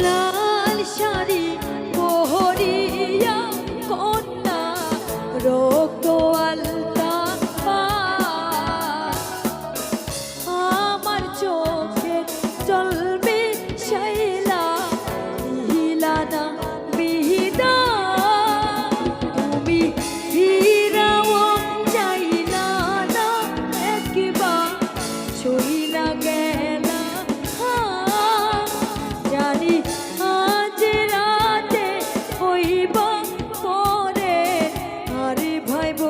লাল শাড়ি পহরিয়া কন্যা রক্ত আলতা আমার চোখে চলবে শাইলা হিলানা বিহিদা তুমি হিরাও চাইলা না একবার ছইলা গেলা জানি আজ রাতে হইবা পরে আরে ভাইব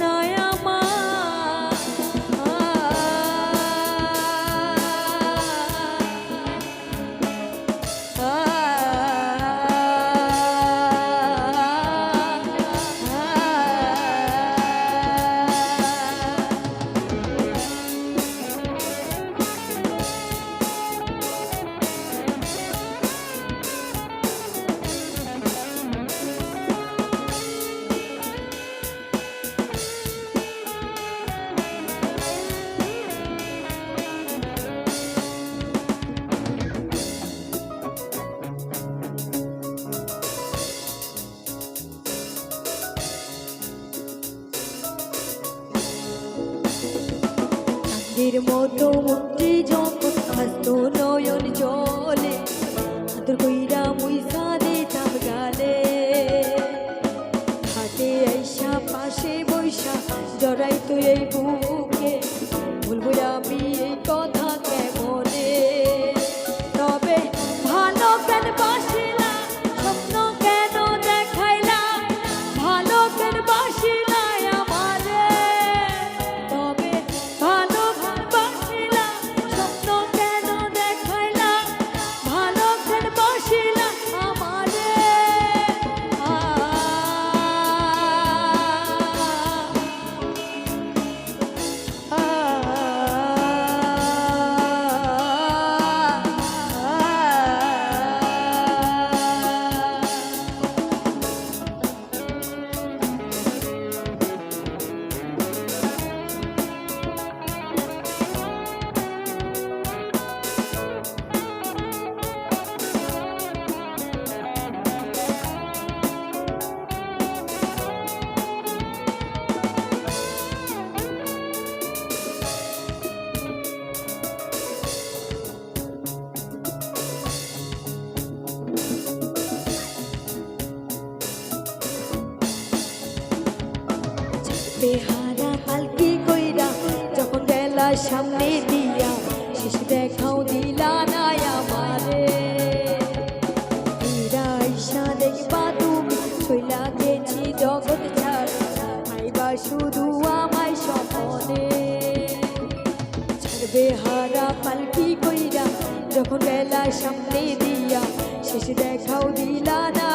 নাই আমার মতো মুক্তি যখন হাসতো নয়ন জলে আদর কইরা মুইসা দিতাম গালে হাতে আইসা পাশে বৈশা জড়াইতো এই বুকে বলবো আমি এই কথা কেমনে তবে ভালো কেন বাসিলা স্বপ্ন কেন দেখাইলা ভালো কেন বাসিলা আমারে তবে ভালো বাসিলা স্বপ্ন কেন দেখাইলা ভালো কেন বাসিলা আমারে বেহারা পালকি কইরা যখন গেলা সামনে দিয়া শেষ দেখাও দিলা না আমারে ঈশা দেখবা তুমি ছইলা গেছি জগৎ ছাড়া আইবা শুধু আমায় স্বপনে বেহারা পালকি কইরা যখন গেলা সামনে দিয়া শেষ দেখাও দিলা না